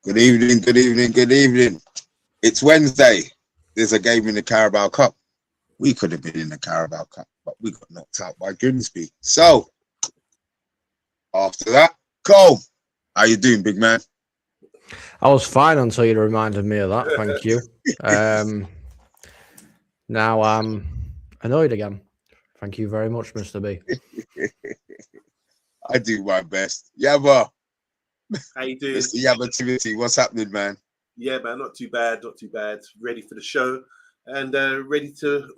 Good evening, good evening, good evening. It's Wednesday. There's a game in the Carabao Cup. We could have been in the Carabao Cup, but we got knocked out by Grimsby. So, after that, Cole, how you doing, big man? I was fine until you reminded me of that. Thank you. Now I'm annoyed again. Thank you very much, Mr. B. I do my best. Yabba. How you doing? Mr. Yabba Timothy, what's happening, man? Yeah, man, not too bad, not too bad. Ready for the show and ready to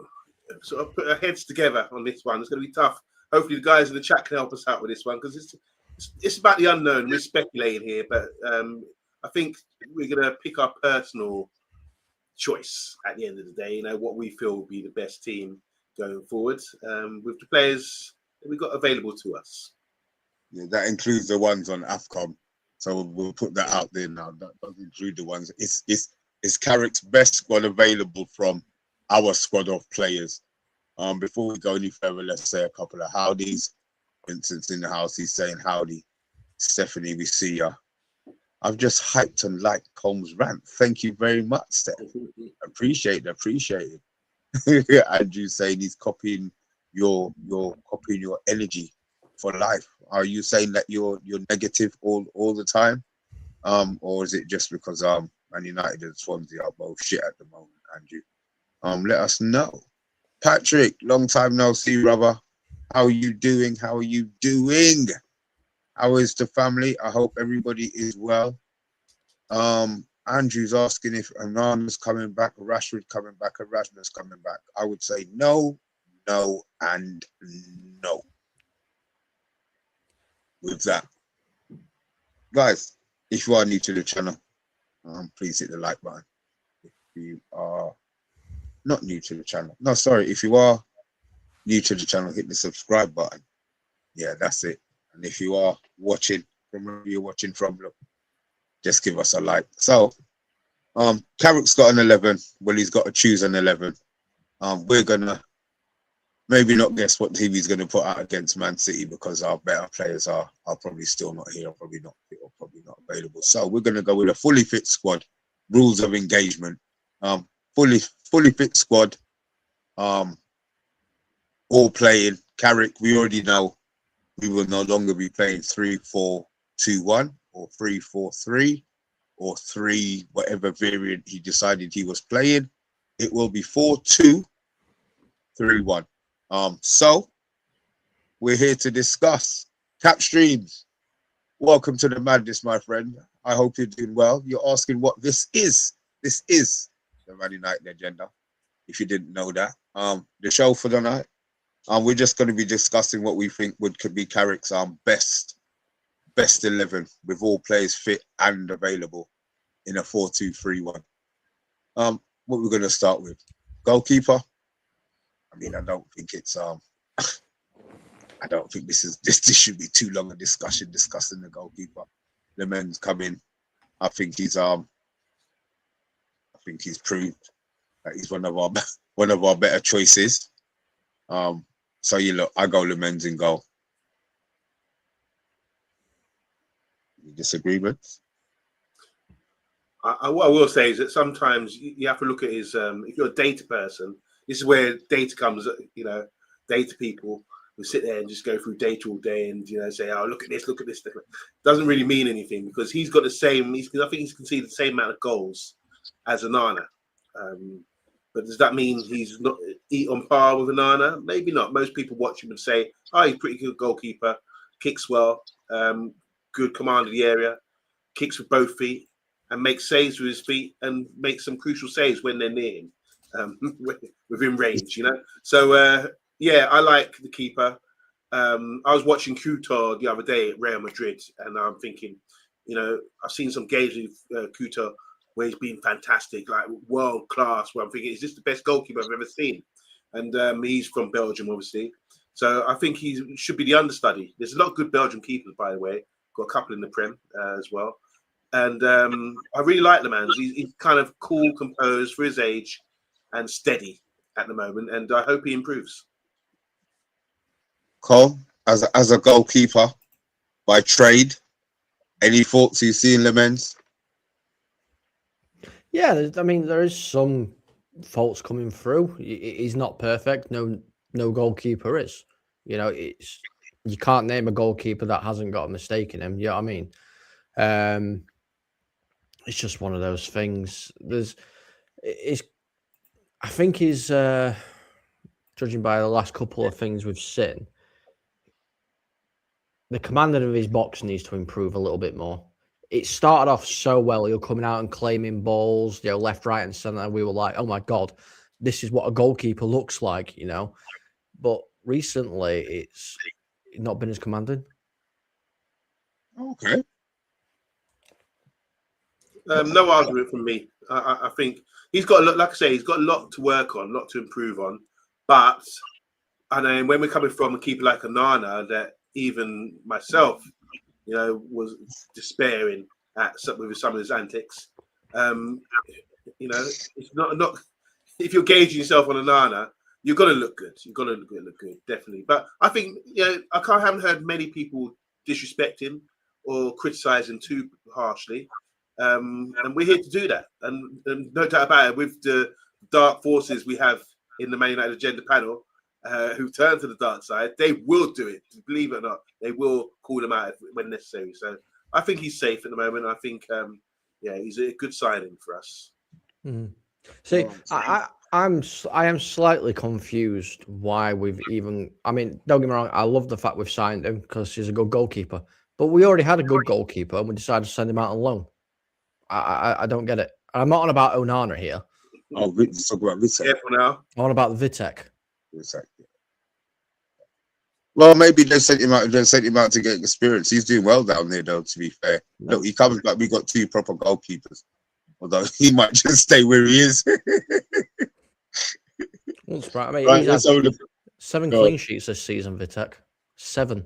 sort of put our heads together on this one. It's going to be tough. Hopefully the guys in the chat can help us out with this one because it's about the unknown. We're speculating here, but I think we're going to pick our personal choice at the end of the day, you know, what we feel will be the best team going forward with the players that we've got available to us. Yeah, that includes the ones on AFCON. So we'll put that out there now. That doesn't include the ones. It's Carrick's best squad available from our squad of players. Before we go any further, let's say a couple of howdies. Vincent's in the house. He's saying howdy. Stephanie, we see ya. I've just hyped and liked Combs' rant. Thank you very much, Steph. Appreciate it. Andrew saying he's copying your energy for life. Are you saying that you're negative all the time, or is it just because Man United and Swansea are both shit at the moment, Andrew? Let us know. Patrick, long time no see, brother. How are you doing? How is the family? I hope everybody is well. Andrew's asking if Anana's coming back, Rashford coming back, and Rasmus coming back. I would say no, and no. With that, guys, if you are new to the channel, please hit the like button. If you are not new to the channel, if you are new to the channel, hit the subscribe button. Yeah, that's it. And if you are watching from where you're watching from, look, just give us a like. So, Carrick's got an 11. Well, he's got to choose an 11. We're gonna maybe not guess what team he's going to put out against Man City because our better players are probably still not here, probably not fit, or probably not available. So we're going to go with a fully fit squad. Rules of engagement. Fully fit squad. All playing. Carrick, we already know we will no longer be playing 3-4-2-1 or 3-4-3 or 3 whatever variant he decided he was playing. It will be 4-2-3-1. So we're here to discuss Cap Streams. Welcome to the madness, my friend. I hope you're doing well. You're asking what this is. This is the Man United agenda. If you didn't know that, the show for the night. We're just going to be discussing what we think could be Carrick's best 11 with all players fit and available in a 4-2-3-1. What we're going to start with, goalkeeper. I mean, I don't think it's I don't think this should be too long a discussion discussing the goalkeeper. The men's coming. I think he's proved that he's one of our better choices. So you look, I go Lemens in goal. Any disagreements? What I will say is that sometimes you have to look at his if you're a data person, this is where data comes, you know, data people who sit there and just go through data all day and, you know, say, oh, look at this. Doesn't really mean anything because he's got the same, I think he's conceded the same amount of goals as Onana. But does that mean he's not on par with Onana? Maybe not. Most people watch him and say, oh, he's a pretty good goalkeeper, kicks well, good command of the area, kicks with both feet and makes saves with his feet and makes some crucial saves when they're near him. Within range, you know. So yeah, I like the keeper. I was watching Couture the other day at Real Madrid, and I'm thinking, you know, I've seen some games with Couture where he's been fantastic, like world class. Where I'm thinking, is this the best goalkeeper I've ever seen? And he's from Belgium, obviously. So I think he should be the understudy. There's a lot of good Belgian keepers, by the way. Got a couple in the Prem as well. And I really like the man. He's kind of cool, composed for his age, and steady at the moment. And I hope he improves. Cole, as a goalkeeper by trade, any thoughts you see in Lemens? Yeah, I mean, there is some faults coming through. He's not perfect. No goalkeeper is. You know, you can't name a goalkeeper that hasn't got a mistake in him. You know what I mean? It's just one of those things. I think he's judging by the last couple of things we've seen, the commanding of his box needs to improve a little bit more. It started off so well. You're coming out and claiming balls, left, right, and centre. We were like, oh my God, this is what a goalkeeper looks like, But recently, it's not been as commanding. Okay. No argument from me. I think he's got a lot, like I say, he's got a lot to work on, a lot to improve on. But I know when we're coming from a keeper like Onana, that even myself, was despairing with some of his antics. It's not if you're gauging yourself on Onana, you're gonna look good. You're gonna look good, definitely. But I think I haven't heard many people disrespect him or criticize him too harshly. And we're here to do that. And no doubt about it, with the dark forces we have in the Man United agenda panel, who turn to the dark side, they will do it. Believe it or not, they will call them out when necessary. So I think he's safe at the moment. I think, he's a good signing for us. Mm. See, I am slightly confused why we've even. I mean, don't get me wrong. I love the fact we've signed him because he's a good goalkeeper. But we already had a good goalkeeper, and we decided to send him out on loan. I don't get it. I'm not on about Onana here. Oh, let's talk about Vitek. Careful now. I'm on about Vitek. Well, maybe they sent him out. They sent him out to get experience. He's doing well down there, though. To be fair, look, he comes back. We got 2 proper goalkeepers. Although he might just stay where he is. That's right. I mean, Right, he's had 7 clean sheets this season. Vitek, 7.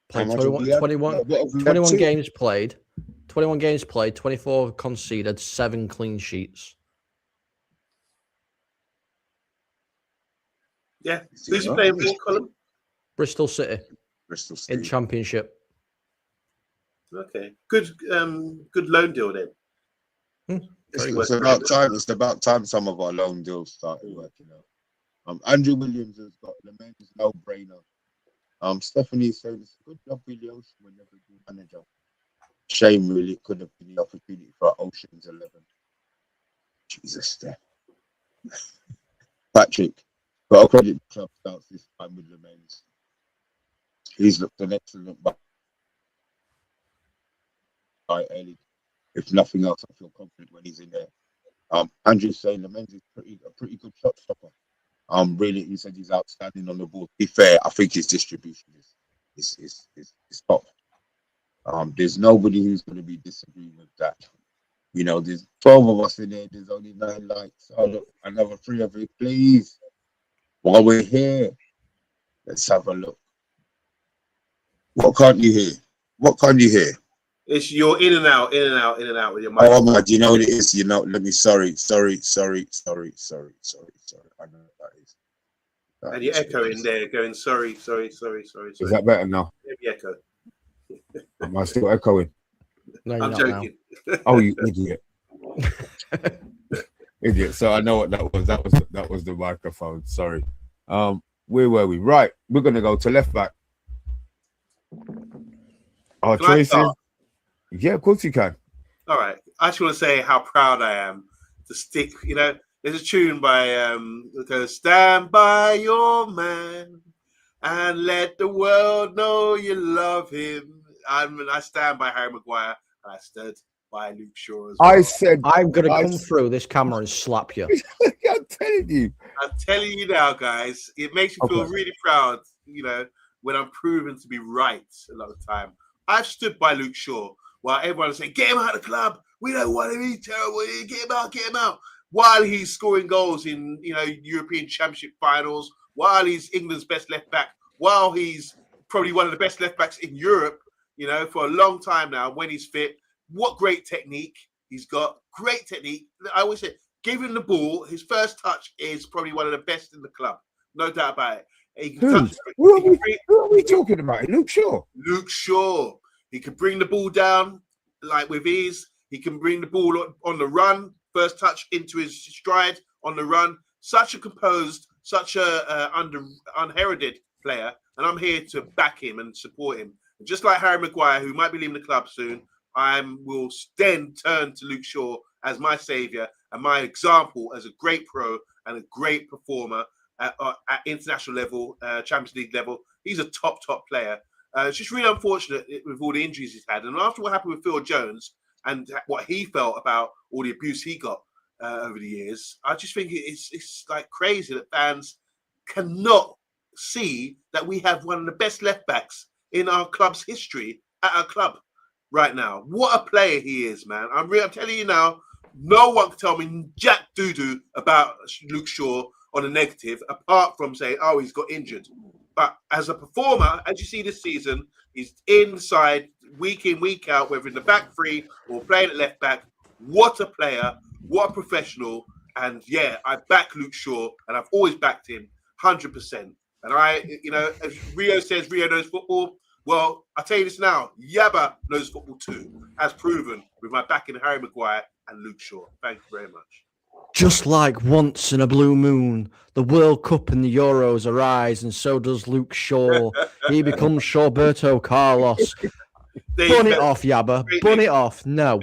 Played 21 games played. 21 games played. 24 conceded. 7 clean sheets. Yeah, who's he playing for, Colin? Bristol City. Bristol City in Championship. Okay, good loan deal then. It's about time. It's about time some of our loan deals started working out. Andrew Williams has got Lemens, no brainer. Stephanie said it's a good job with the Ocean whenever you manager. Shame really, it could have been the opportunity for Ocean's 11. Jesus, Steph. Patrick, but I'll credit the club starts this time with Lemens. He's looked an excellent by early. If nothing else, I feel confident when he's in there. Andrew's saying Lemens is a pretty good shot stopper. Really, he said he's outstanding on the ball. To be fair, I think his distribution is top. There's nobody who's going to be disagreeing with that. There's 12 of us in there. There's only 9 likes. Oh, look, another 3 of it, please. While we're here, let's have a look. What can't you hear? What can't you hear? It's you're in and out with your mic. Oh my, do you know what it is? Let me sorry. I know what that is. And you're echoing there, going sorry. Is that better now? Maybe echo. Am I still echoing? No, I'm joking. Oh, you idiot. Idiot. So I know what that was. That was the microphone. Sorry. Where were we? Right. We're gonna go to left back. Our choices. Yeah, of course you can. All right. I just want to say how proud I am to stick. There's a tune by it goes, "Stand by your man and let the world know you love him." I stand by Harry Maguire. I stood by Luke Shaw as well. I said I'm gonna come through this camera and slap you. I'm telling you. I'm telling you now, guys. It makes me feel really proud. When I'm proven to be right a lot of the time. I've stood by Luke Shaw while everyone's saying, get him out of the club. We don't want him. He's terrible. Get him out. Get him out. While he's scoring goals in, European Championship finals, while he's England's best left back, while he's probably one of the best left backs in Europe, for a long time now when he's fit. What great technique he's got. Great technique. I always say, give him the ball. His first touch is probably one of the best in the club. No doubt about it. Who are we talking about? Luke Shaw. Luke Shaw. He can bring the ball down with ease. He can bring the ball on the run. First touch into his stride on the run. Such a composed, such a unheralded player. And I'm here to back him and support him. And just like Harry Maguire, who might be leaving the club soon, I will then turn to Luke Shaw as my saviour and my example as a great pro and a great performer at international level, Champions League level. He's a top player. It's just really unfortunate with all the injuries he's had. And after what happened with Phil Jones and what he felt about all the abuse he got over the years, I just think it's like crazy that fans cannot see that we have one of the best left backs in our club's history at our club right now. What a player he is, man. I'm telling you now, no one can tell me jack doo-doo about Luke Shaw on a negative, apart from saying, oh, he's got injured. But as a performer, as you see this season, he's inside week in, week out, whether in the back three or playing at left back. What a player, what a professional. And yeah, I back Luke Shaw, and I've always backed him 100%. And as Rio says, Rio knows football. Well, I'll tell you this now, Yaba knows football too, as proven with my backing Harry Maguire and Luke Shaw. Thank you very much. Just like once in a blue moon, the World Cup and the Euros arise, and so does Luke Shaw. He becomes Shawberto Carlos. Bun it off, Yabba. Bun it off. No.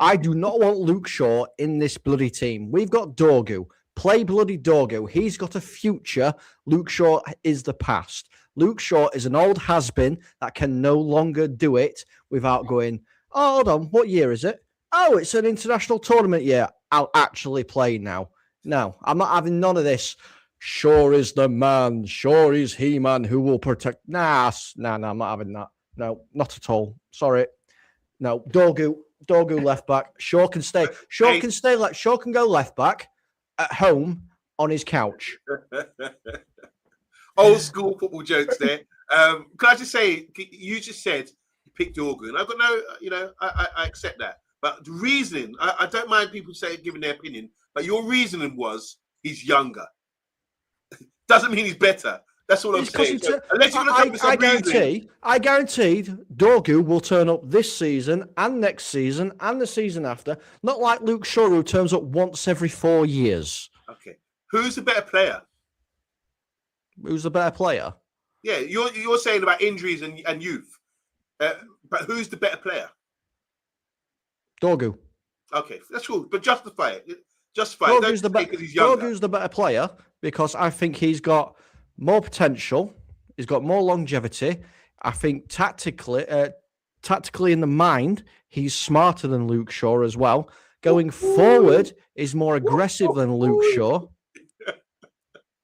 I do not want Luke Shaw in this bloody team. We've got Dorgu. Play bloody Dorgu. He's got a future. Luke Shaw is the past. Luke Shaw is an old has-been that can no longer do it without going, oh, hold on, what year is it? Oh, it's an international tournament year. I'll actually play now. No, I'm not having none of this. Shaw is the man. Shaw is He-Man who will protect. Nah, I'm not having that. No, not at all. Sorry. No, Dorgu left back. Shaw can stay. Shaw can go left back at home on his couch. Old school football jokes there. Can I just say, you just said you picked Dorgu, and I've got no, I accept that. But the reasoning, I don't mind people giving their opinion, but your reasoning was he's younger. Doesn't mean he's better. That's all I'm saying. I guarantee Dorgu will turn up this season and next season and the season after. Not like Luke Shaw, who turns up once every 4 years. Okay. Who's the better player? Who's the better player? Yeah, you're saying about injuries and youth. But who's the better player? Dorgu. Okay, that's cool. But justify it. Justify it. He's younger. Dorgu's the better player because I think he's got more potential. He's got more longevity. I think tactically in the mind, he's smarter than Luke Shaw as well. Going forward, he's more aggressive than Luke Shaw,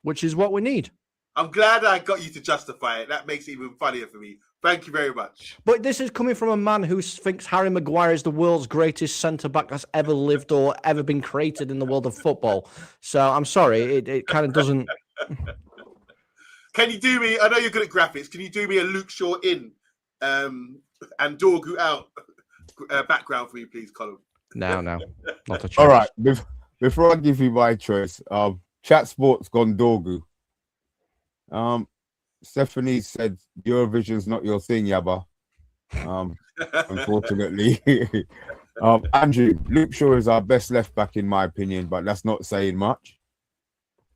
which is what we need. I'm glad I got you to justify it. That makes it even funnier for me. Thank you very much. But this is coming from a man who thinks Harry Maguire is the world's greatest centre-back that's ever lived or ever been created in the world of football. So I'm sorry, it kind of doesn't... Can you do me, I know you're good at graphics, can you do me a Luke Shaw in and Dorgu out background for me, please, Colin? No, not a choice. All right, before I give you my choice, Chat Sports gone Dorgu. Stephanie said Eurovision's not your thing, Yabba. Unfortunately. Andrew, Luke Shaw is our best left back in my opinion, but that's not saying much.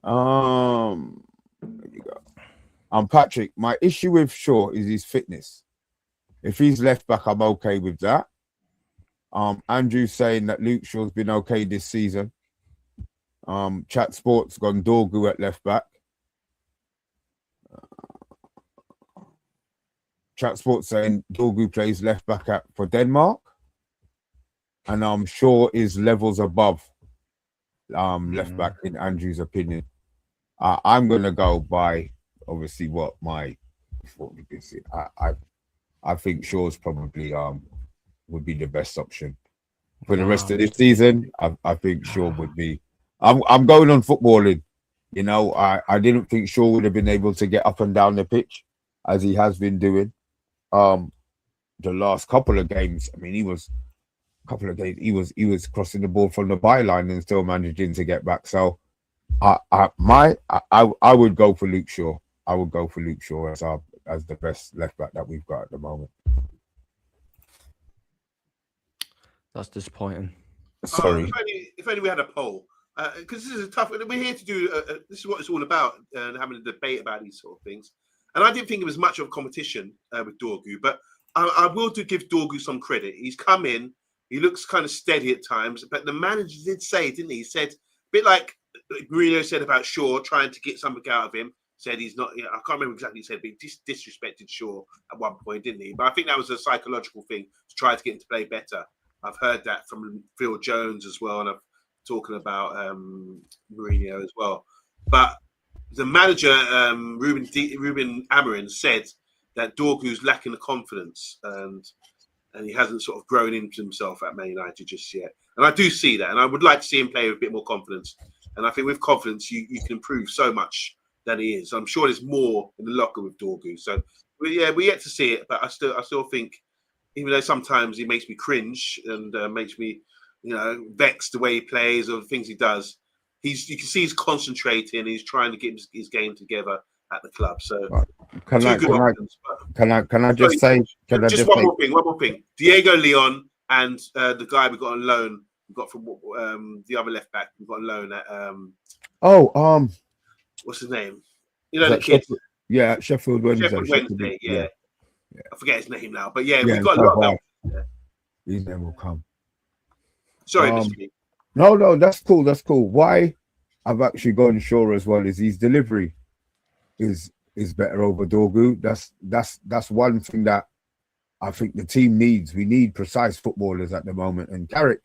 There you go. Patrick, my issue with Shaw is his fitness. If he's left back, I'm okay with that. Andrew's saying that Luke Shaw's been okay this season. Chat Sports gone Dorgu at left back. Chat Sports saying Dorgu plays left back for Denmark, and I'm sure is levels above left back in Andrew's opinion. I'm gonna go by obviously what we can see. I think Shaw's probably would be the best option for the rest of this season. I think Shaw would be. I'm going on footballing. You know, I didn't think Shaw would have been able to get up and down the pitch as he has been doing. The last couple of games, I mean, he was crossing the ball from the byline and still managing to get back. So I would go for Luke Shaw. I would go for Luke Shaw as the best left back that we've got at the moment. That's disappointing. Sorry. If only we had a poll, because this is a tough. We're here to do. This is what it's all about, having a debate about these sort of things. And I didn't think it was much of a competition with Dorgu, but I will give Dorgu some credit. He's come in. He looks kind of steady at times, but the manager did say, didn't he? He said, a bit like Mourinho said about Shaw, trying to get something out of him. Said he's not. I can't remember exactly what he said, but he disrespected Shaw at one point, didn't he? But I think that was a psychological thing to try to get him to play better. I've heard that from Phil Jones as well, and I'm talking about Mourinho as well. But the manager, Ruben Amorim, said that Dorgu's lacking the confidence, and he hasn't sort of grown into himself at Man United just yet. And I do see that, and I would like to see him play with a bit more confidence. And I think with confidence, you can improve so much than he is. I'm sure there's more in the locker with Dorgu. So, we're yet to see it, but I still think, even though sometimes he makes me cringe and makes me, vexed the way he plays or the things he does, you can see he's concentrating. He's trying to get his game together at the club. So, can I just say one more thing. Diego Leon and the guy we got on loan, we got from the other left back, we got on loan at what's his name? The kid. Sheffield Wednesday. Sheffield Wednesday, yeah. I forget his name now, but we got a lot of them. His name will come. Sorry, Mr. B. No, that's cool. Why I've actually gone Shaw as well is his delivery is better over Dorgu. That's one thing that I think the team needs. We need precise footballers at the moment. And Carrick,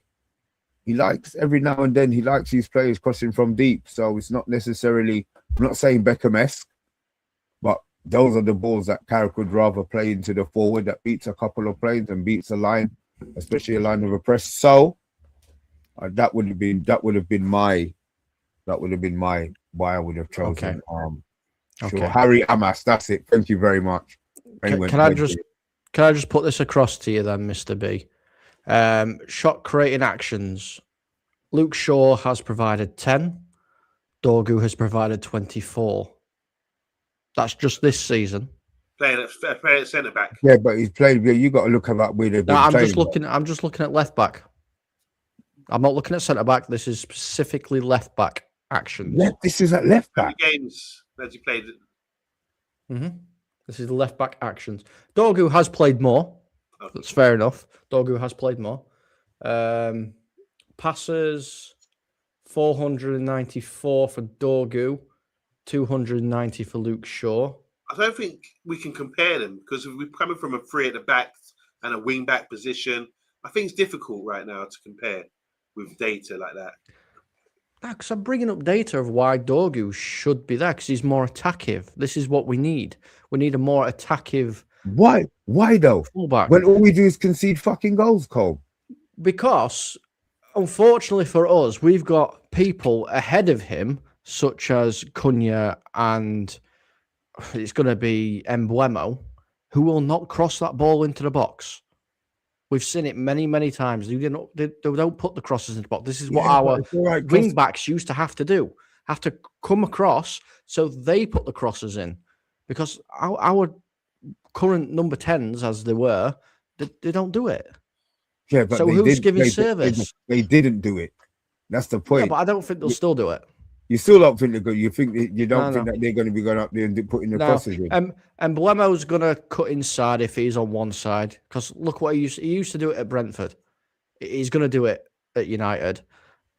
he likes every now and then his players crossing from deep. So it's not necessarily, I'm not saying Beckham-esque, but those are the balls that Carrick would rather play into the forward that beats a couple of plays and beats a line, especially a line of a press. So that would have been my why I would have chosen. Okay. Harry Amas. That's it. Thank you very much. Can I just put this across to you then, Mr. B? Shot creating actions. Luke Shaw has provided 10. Dorgu has provided 24. That's just this season. Playing at centre back. Yeah, but he's played. You got to look at that with a. No, I'm just looking at left back. I'm not looking at centre back. This is specifically left back actions. This is at left back. How many games has he played? This is the left back actions. Dorgu has played more. Okay. That's fair enough. Dorgu has played more. Passes 494 for Dorgu, 290 for Luke Shaw. I don't think we can compare them because we're coming from a three at the back and a wing back position. I think it's difficult right now to compare with data like that. Because I'm bringing up data of why Dorgu should be there because he's more attackive. This is what we need. We need a more attackive. Why though? Fullback. When all we do is concede fucking goals, Cole. Because, unfortunately for us, we've got people ahead of him, such as Cunha and it's going to be Embuemo, who will not cross that ball into the box. We've seen it many, many times. They don't put the crosses in the box. This is what our wing backs used to have to do. Have to come across so they put the crosses in. Because our current number 10s, as they were, they don't do it. Yeah, but so who's giving service? They didn't do it. That's the point. Yeah, but I don't think they'll still do it. You still don't think they're good. You think you don't think that they're going to be going up there and putting the crosses in. And Blemo's going to cut inside if he's on one side. Because look what he used to do it at Brentford. He's going to do it at United.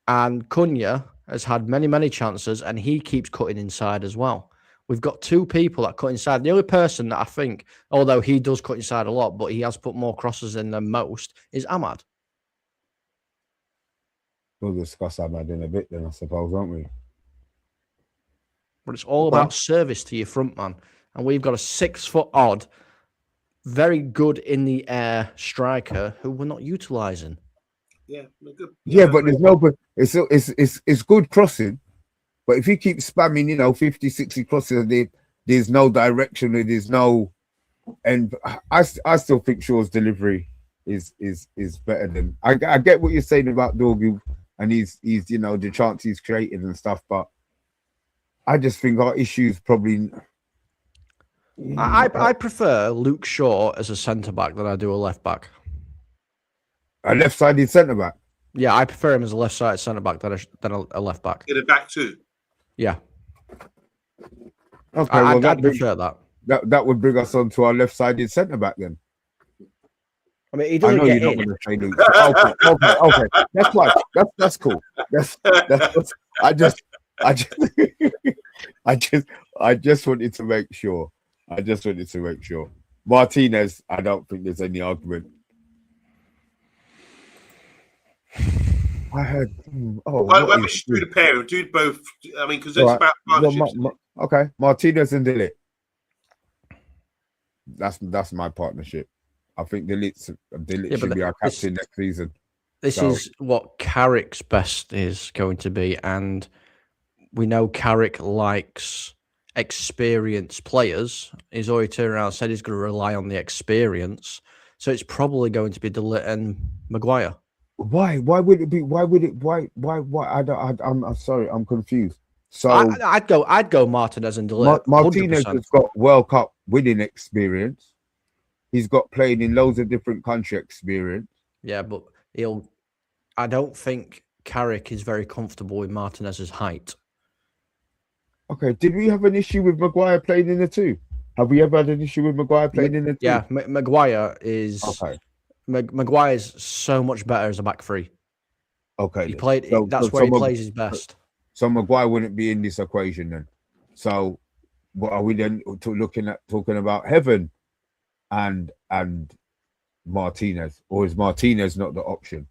And Cunha has had many, many chances, and he keeps cutting inside as well. We've got two people that cut inside. The only person that I think, although he does cut inside a lot, but he has put more crosses in than most, is Ahmad. We'll discuss Ahmad in a bit then, I suppose, won't we? But it's all about service to your front man. And we've got a 6 foot odd very good in the air striker who we're not utilising. Yeah, good. Yeah, but there's no, but it's good crossing. But if you keep spamming, 50, 60 crosses, there's no direction, there's no, and I still think Shaw's delivery is better than. I get what you're saying about Dorgu and he's the chance he's created and stuff, but I just think our issues probably. I prefer Luke Shaw as a centre back than I do a left back. A left-sided centre back. Yeah, I prefer him as a left-sided centre back than a left back. In the back too. Yeah. Okay, I'd prefer that. That would bring us on to our left-sided centre back then. I mean, he doesn't get in. Going to say Luke. Okay. That's fine. That's cool. That's I just wanted to make sure. Martinez, I don't think there's any argument. I heard. Why don't we do the pair? Do both. I mean, because it's about partnerships. Okay, Martinez and Dillit. That's my partnership. I think Dillit should be our captain next season. This is what Carrick's best is going to be, and we know Carrick likes experienced players. He's already turned around and said he's going to rely on the experience, so it's probably going to be Dillit and Maguire. Why would it be? Why? I'm sorry, I'm confused. So I'd go Martinez and Dillit. Martinez has got World Cup winning experience. He's got playing in loads of different country experience. Yeah, but I don't think Carrick is very comfortable with Martinez's height. Okay, did we have an issue with Maguire playing in the two? Have we ever had an issue with Maguire playing in the two? Yeah, Maguire is. Okay. Maguire's so much better as a back three. Okay. He played. That's where he plays his best. So Maguire wouldn't be in this equation then. So, what are we then talking about? Heaven and Martinez, or is Martinez not the option?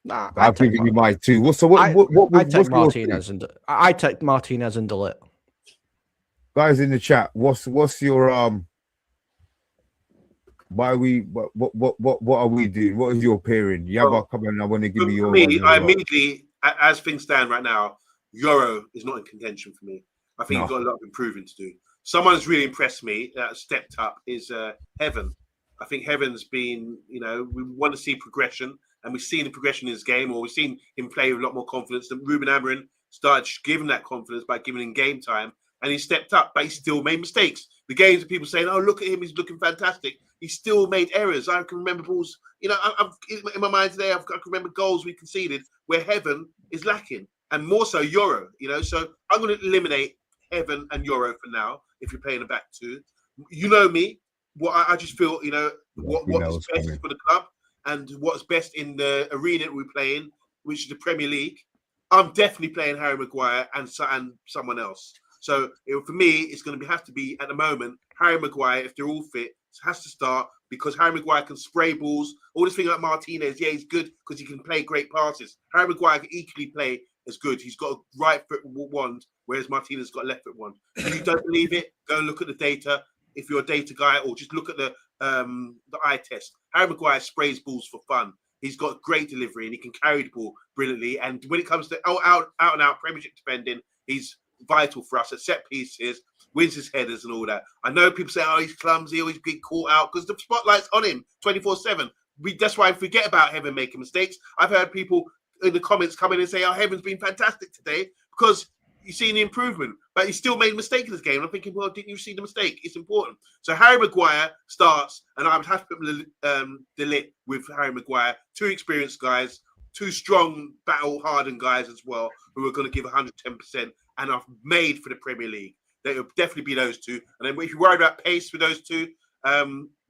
Nah, I've given you my two. I take Martinez and Dillit. Guys in the chat, what's your why are we what are we doing? What is your pairing? Come on, I want to give you your. Me, I immediately, as things stand right now, Euro is not in contention for me. I think he's got a lot of improving to do. Someone who's really impressed me that stepped up is Heaven. I think Heaven's been, we want to see progression, and we've seen the progression in his game, or we've seen him play with a lot more confidence. Than Ruben Amorim started giving that confidence by giving him game time, and he stepped up, but he still made mistakes. The games of people saying, "Oh, look at him, he's looking fantastic." He still made errors. I can remember balls. I've in my mind today. I can remember goals we conceded where Heaven is lacking, and more so Euro. So I'm going to eliminate Heaven and Euro for now. If you're playing a back two, me. What I just feel, what's best for the club and what's best in the arena we play in, which is the Premier League. I'm definitely playing Harry Maguire and someone else. So for me, it's going to have to be at the moment Harry Maguire. If they're all fit, has to start because Harry Maguire can spray balls. All this thing like Martinez, yeah, he's good because he can play great passes. Harry Maguire can equally play as good. He's got a right foot wand, whereas Martinez got a left foot wand. If you don't believe it, go and look at the data. If you're a data guy, or just look at the eye test. Harry Maguire sprays balls for fun. He's got great delivery and he can carry the ball brilliantly. And when it comes to out and out Premiership defending, he's vital for us at set pieces, wins his headers and all that. I know people say, "Oh, he's clumsy, always get caught out," because the spotlight's on him 24/7. That's why I forget about Heaven making mistakes. I've heard people in the comments come in and say, "Oh, Heaven's been fantastic today," because you've seen the improvement, but he still made a mistake in this game. I'm thinking, well, didn't you see the mistake? It's important. So Harry Maguire starts, and I would have to put Dillit with Harry Maguire, two experienced guys, two strong, battle-hardened guys as well, who are going to give 110% and are made for the Premier League. They will definitely be those two. And then if you're worried about pace with those two,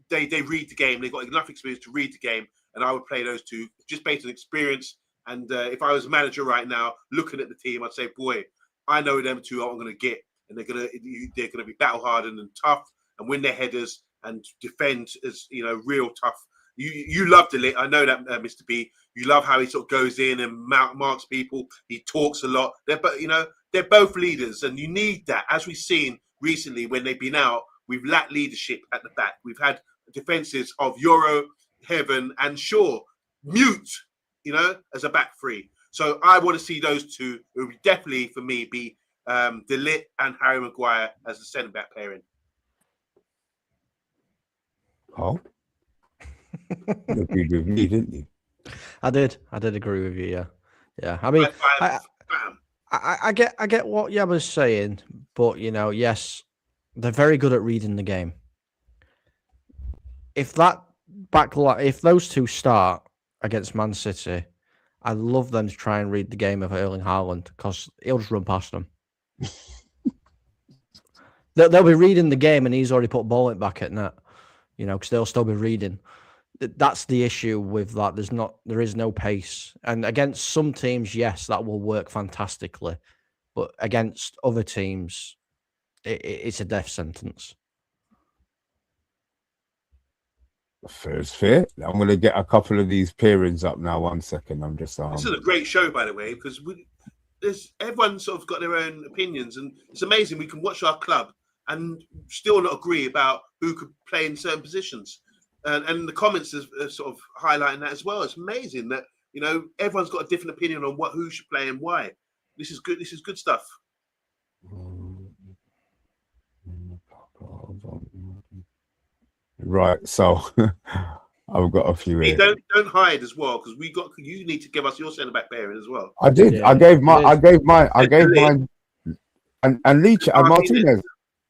they read the game. They've got enough experience to read the game, and I would play those two just based on experience. And if I was a manager right now, looking at the team, I'd say, boy, I know them two are going to get, and they're going to be battle hardened and tough, and win their headers and defend as real tough. You love Dillit, I know that, Mr. B. You love how he sort of goes in and marks people. He talks a lot. They're both leaders, and you need that, as we've seen recently when they've been out. we've lacked leadership at the back. We've had defenses of Euro, Heaven, and Shaw mute, as a back three. So I want to see those two. It would definitely, for me, be De Ligt and Harry Maguire as the centre back pairing. Oh, you agreed with me, didn't you? I did agree with you. Yeah. I mean, I get what Yabba's saying, but yes, they're very good at reading the game. If that if those two start against Man City, I'd love them to try and read the game of Erling Haaland, because he'll just run past them. They'll be reading the game, and he's already put ball it back at net. Because they'll still be reading. That's the issue with that. There is no pace, and against some teams, yes, that will work fantastically, but against other teams, it's a death sentence. Fair. I'm going to get a couple of these pairings up now. 1 second. I'm just. This is a great show, by the way, because everyone sort of got their own opinions, and it's amazing. We can watch our club and still not agree about who could play in certain positions. And the comments are sort of highlighting that as well. It's amazing that, everyone's got a different opinion on who should play and why. This is good. This is good stuff. Right. So I've got a few here. Hey, don't hide as well, because you need to give us your centre back pairing as well. I did. Yeah. I gave mine. And Leach and Martinez.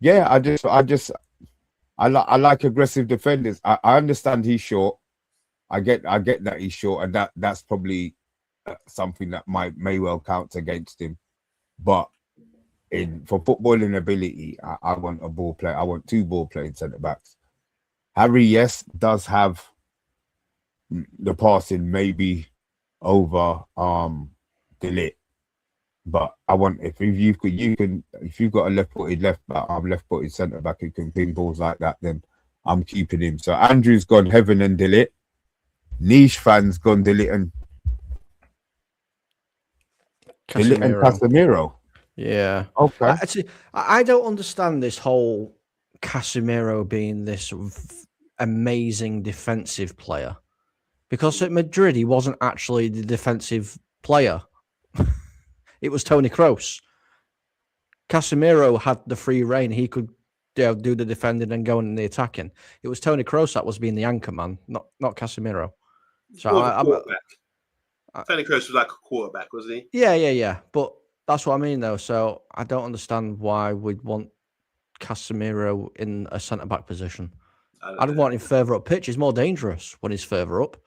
Yeah, I like aggressive defenders. I understand he's short. I get that he's short, and that's probably something that may well count against him. But for footballing ability, I want a ball player. I want two ball playing centre backs. Harry, yes, does have the passing maybe over De Ligt. But I want if you've got a left-footed centre back who can ping balls like that, then I'm keeping him. So Andrew's gone Heaven and De Ligt. Niche fans gone De Ligt and Casemiro. Yeah. Okay. Actually, I don't understand this whole Casemiro being this amazing defensive player, because at Madrid he wasn't actually the defensive player. It was Toni Kroos. Casemiro had the free rein. He could do the defending and go in the attacking. It was Toni Kroos that was being the anchor man, not Casemiro. So Toni Kroos was like a quarterback, wasn't he? Yeah. But that's what I mean, though. So I don't understand why we'd want Casemiro in a centre-back position. I'd want him further up pitch. He's more dangerous when he's further up.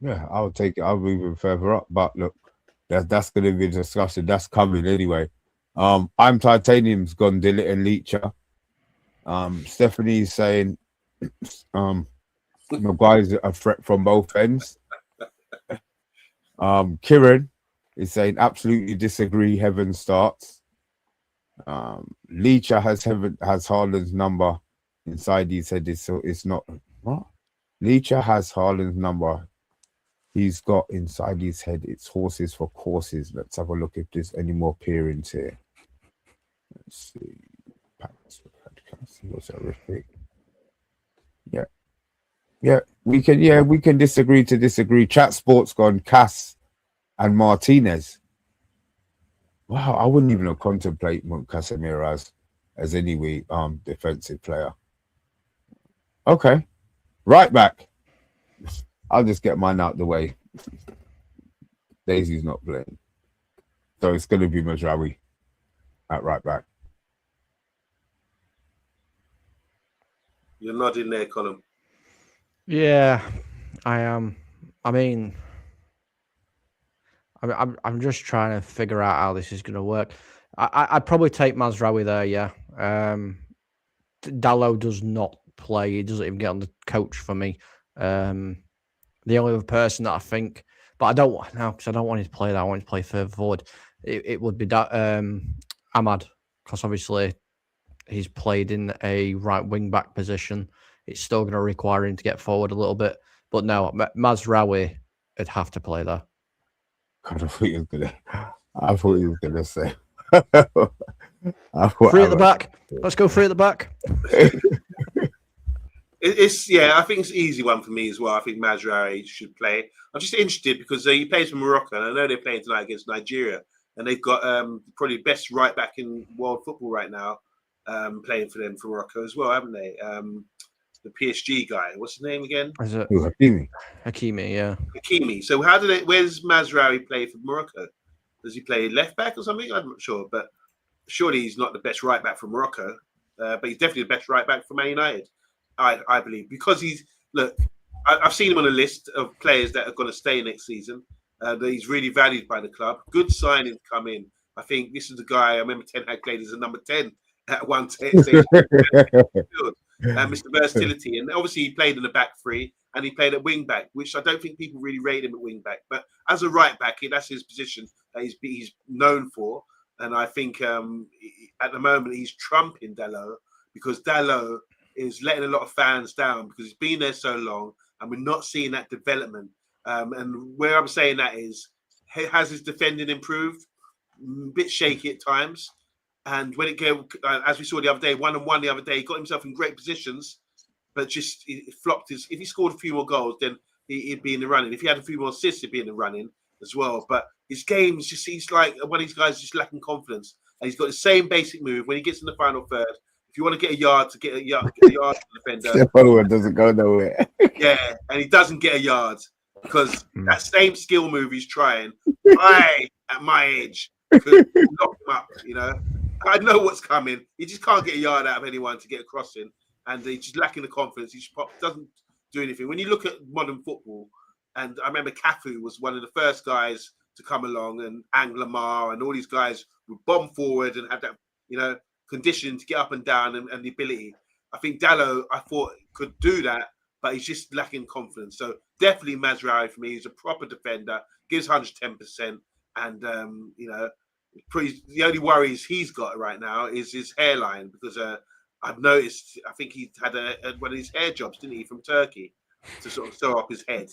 Yeah, I would take it. I'll move him further up. But look, that's going to be a discussion. That's coming anyway. I'm Titanium's gone De Ligt and Leacher. Stephanie's saying Maguire's a threat from both ends. Kieran is saying absolutely disagree. Heaven starts. Leacher has Haaland's number inside his head. It's not what? Leacher has Haaland's number. He's got inside his head. It's horses for courses. Let's have a look if there's any more pairings here. Let's see. What's horrific? Yeah. We can disagree to disagree. Chat Sports gone Cass and Martinez. Wow, I wouldn't even contemplate Casemiro as any defensive player. Okay, right back. I'll just get mine out the way. Daisy's not playing, so it's going to be Mazraoui at right back. You're nodding there, Colin. Yeah, I am. I'm just trying to figure out how this is going to work. I'd probably take Mazraoui there, yeah. Dalot does not play. He doesn't even get on the coach for me. The only other person that I think, but I don't want now because I don't want him to play that. I want him to play further forward. It would be Ahmad, because obviously he's played in a right wing back position. It's still going to require him to get forward a little bit. But no, Mazraoui would have to play there. God, I thought he was gonna say Free at the back. Let's go free at the back. I think it's an easy one for me as well. I think Mazraoui should play. I'm just interested because he plays for Morocco, and I know they're playing tonight against Nigeria, and they've got probably best right back in world football right now, playing for them for Morocco as well, haven't they? The PSG guy, what's his name again? Is it Hakimi. Hakimi? Yeah. Hakimi. So where's Mazraoui play for Morocco? Does he play left back or something? I'm not sure, but surely he's not the best right back for Morocco, but he's definitely the best right back for Man United. I believe, because I've seen him on a list of players that are going to stay next season. That he's really valued by the club. Good signing come in. I think this is the guy. I remember Ten Hag played as a number 10 at one stage. Mr. Versatility, and obviously he played in the back three and he played at wing back, which I don't think people really rate him at wing back. But as a right back, that's his position that he's known for. And I think at the moment he's trumping Dalot, because Dalot is letting a lot of fans down because he's been there so long and we're not seeing that development. And where I'm saying that is, has his defending improved? A bit shaky at times. And when it came, as we saw the other day, 1-on-1 the other day, he got himself in great positions, but just it flopped his. If he scored a few more goals, then he'd be in the running. If he had a few more assists, he'd be in the running as well. But his game is just, he's like one of these guys just lacking confidence. And he's got the same basic move when he gets in the final third. If you want to get a yard to get a yard to the defender, Step forward doesn't go nowhere. yeah, and he doesn't get a yard because that same skill move he's trying, I at my age could knock him up. You know, I know what's coming. He just can't get a yard out of anyone to get a crossing, and he's just lacking the confidence. He just doesn't do anything. When you look at modern football, and I remember Cafu was one of the first guys to come along, and Anglamar and all these guys would bomb forward and had that, you know, condition to get up and down and the ability. I think Dalot, I thought, could do that, but he's just lacking confidence. So definitely Mazraoui for me. He's a proper defender, gives 110%, and you know, the only worries he's got right now is his hairline, because I've noticed, I think he had one of his hair jobs, didn't he, from Turkey, to sort of sew up his head,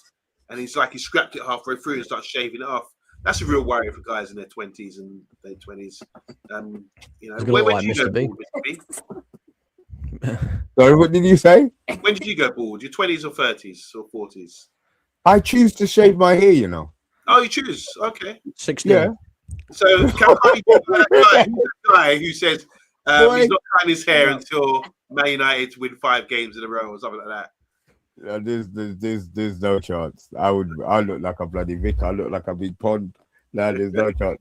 and he's like he scrapped it halfway through and started shaving it off. That's a real worry for guys in their 20s and their 20s. You know, when did you go bald, Mr. B? Sorry, what did you say? When did you go bald? Your 20s or 30s or 40s? I choose to shave my hair, you know. Oh, you choose? Okay. 16. Yeah. So, can I be that guy who says he's not cutting his hair until Man United win 5 games in a row or something like that? There's no chance. I look like a bloody Vic. I look like a big pond. No, there's no chance.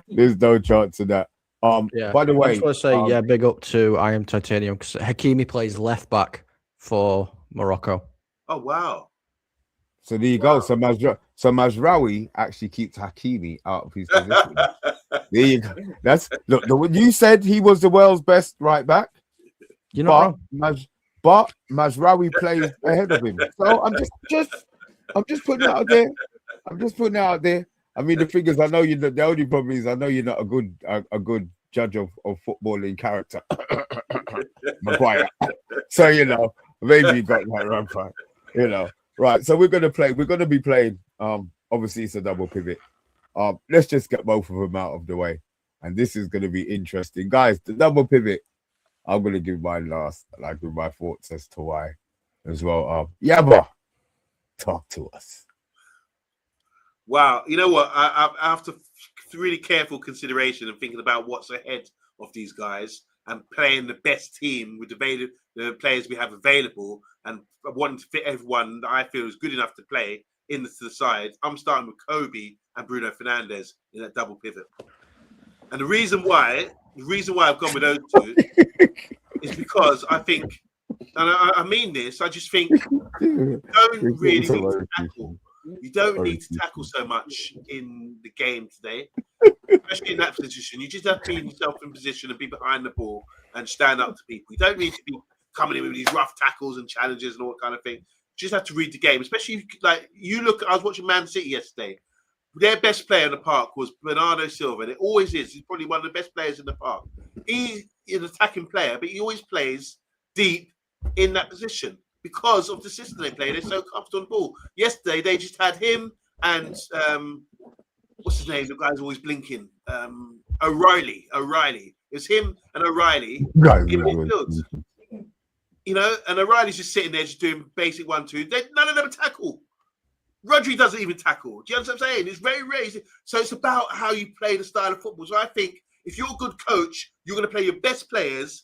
There's no chance of that. Yeah. By the way, I just want to say, big up to I Am Titanium, because Hakimi plays left back for Morocco. Oh wow! So there you go. So Mazraoui actually keeps Hakimi out of his position. There you go. Look. You said he was the world's best right back. You're not wrong. But Mazraoui plays ahead of him. So I'm just putting it out there. I'm just putting it out there. I mean, the figures, I know the only problem is I know you're not a good judge of footballing character. Maguire. So, you know, maybe you got that wrong, fine. You know. Right. So we're gonna be playing. Obviously it's a double pivot. Let's just get both of them out of the way. And this is gonna be interesting. Guys, the double pivot. I'm gonna give my my thoughts as to why as well. Yabba, talk to us. Wow, you know what? I after really careful consideration and thinking about what's ahead of these guys and playing the best team with the players we have available and wanting to fit everyone that I feel is good enough to play to the side, I'm starting with Kobe and Bruno Fernandes in that double pivot. And the reason why I've gone with those two is because I think, and I mean this, I just think you don't really need to tackle. You don't need to tackle so much in the game today, especially in that position. You just have to be yourself in position and be behind the ball and stand up to people. You don't need to be coming in with these rough tackles and challenges and all that kind of thing. You just have to read the game, especially like you look. I was watching Man City yesterday. Their best player in the park was Bernardo Silva, and it always is. He's probably one of the best players in the park. He is an attacking player, but he always plays deep in that position because of the system they play. They're so comfortable on the ball. Yesterday, they just had him and what's his name? The guy's always blinking. O'Reilly. It's him and O'Reilly in midfield. You know, and O'Reilly's just sitting there, just doing basic 1-2. None of them tackle. Rodri doesn't even tackle. Do you understand what I'm saying? It's very rare. So it's about how you play the style of football. So I think if you're a good coach, you're going to play your best players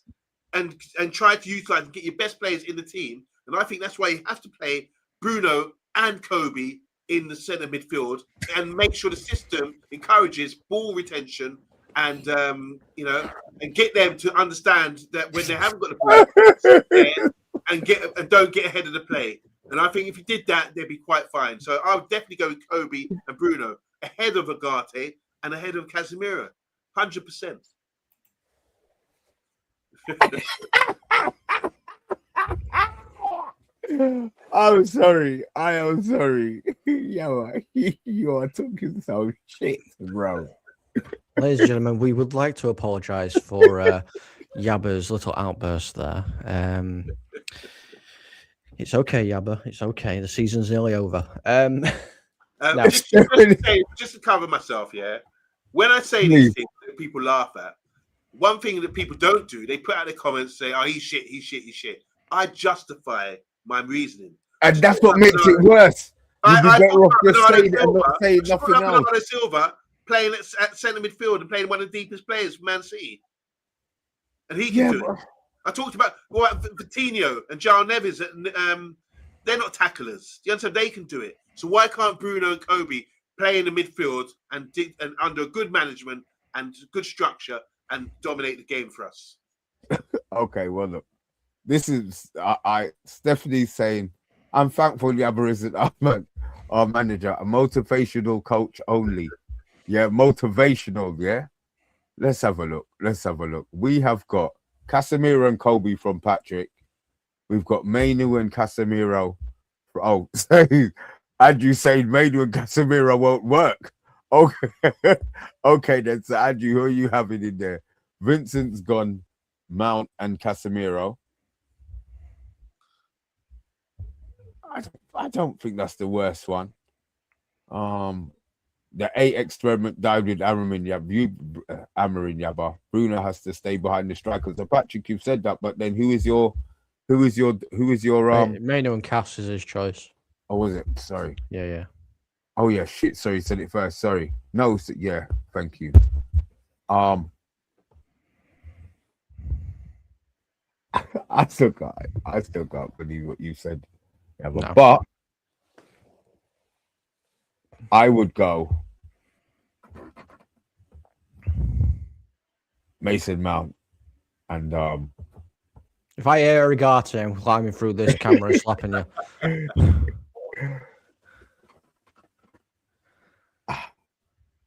and try to utilize and get your best players in the team. And I think that's why you have to play Bruno and Kobe in the centre midfield and make sure the system encourages ball retention and and get them to understand that when they haven't got the ball, sit there and don't get ahead of the play. And I think if you did that, they'd be quite fine. So I would definitely go with Kobe and Bruno ahead of Agate and ahead of Casemiro, 100%. I'm sorry. I am sorry. Yo, you are talking so shit, bro. Ladies and gentlemen, we would like to apologise for Yabba's little outburst there. It's okay, Yabba. It's okay. The season's nearly over. Just to cover myself, yeah. When I say these things that people laugh at, one thing that people don't do, they put out their comments, say, "Oh, he's shit." I justify my reasoning, and that's what makes it worse. You'd be better off just saying it and not saying nothing else. Bernardo Silva playing at centre midfield and playing one of the deepest players for Man City, and he can do it. I talked about Vitinho and João Neves. They're not tacklers. Do you understand? They can do it. So why can't Bruno and Kobe play in the midfield and under good management and good structure and dominate the game for us? Okay, well, look. This is Stephanie's saying, I'm thankful Yabba isn't our manager, a motivational coach only. Yeah, motivational, yeah. Let's have a look. We have got Casemiro and Kobe from Patrick. We've got Mainu and Casemiro. Oh, say Andrew saying Mainu and Casemiro won't work. Okay. Okay, then. So Andrew, who are you having in there? Vincent's gone, Mount and Casemiro. I don't think that's the worst one. The 8 experiment died with Amarin Yaba. Bruno has to stay behind the strikers. So Patrick, you've said that, but then who is your Maino and Cass is his choice. Oh, was it? Sorry. Yeah. Oh yeah, shit. Sorry, said it first. Sorry. No, yeah, thank you. I still can't believe what you said. Yeah, but I would go Mason Mount and if I hear Rigate, I'm climbing through this camera and slapping you.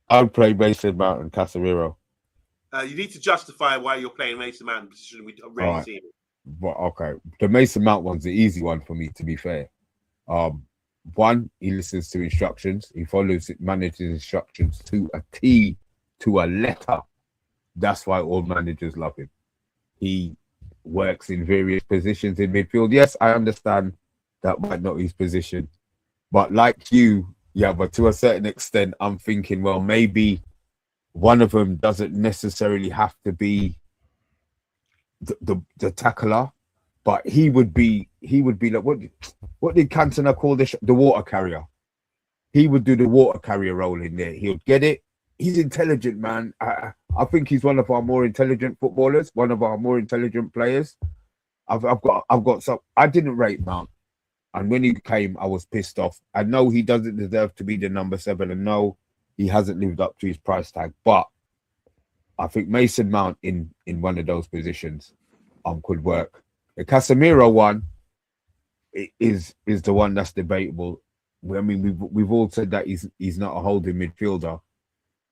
I'd play Mason Mount and Casemiro. You need to justify why you're playing Mason Mount in the position we already see him. But okay, the Mason Mount one's the easy one for me, to be fair. One, he listens to instructions. He follows it, manages instructions to a T, to a letter. That's why all managers love him. He works in various positions in midfield. Yes, I understand that might not be his position. But like you, yeah, but to a certain extent, I'm thinking, well, maybe one of them doesn't necessarily have to be the tackler, but he would be like, what did Cantona call this? The water carrier. He would do the water carrier role in there. He would get it. He's intelligent, man. I think he's one of our more intelligent footballers, one of our more intelligent players. I've got some. I didn't rate Mount, and when he came, I was pissed off. I know he doesn't deserve to be the number 7, and no, he hasn't lived up to his price tag. But I think Mason Mount in one of those positions could work. The Casemiro one is the one that's debatable. I mean, we've all said that he's not a holding midfielder.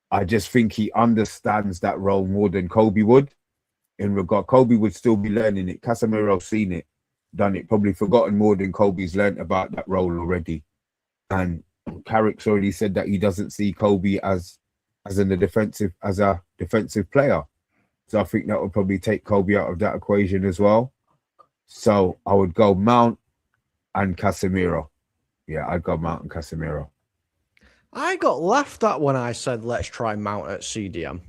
I just think he understands that role more than Kobe would. In regard, Kobe would still be learning it. Casemiro's seen it, done it, probably forgotten more than Kobe's learned about that role already. And Carrick's already said that he doesn't see Kobe as a defensive player. So I think that would probably take Kobe out of that equation as well. So I would go Mount and Casemiro. Yeah, I'd go Mount and Casemiro. I got laughed at when I said let's try Mount at CDM.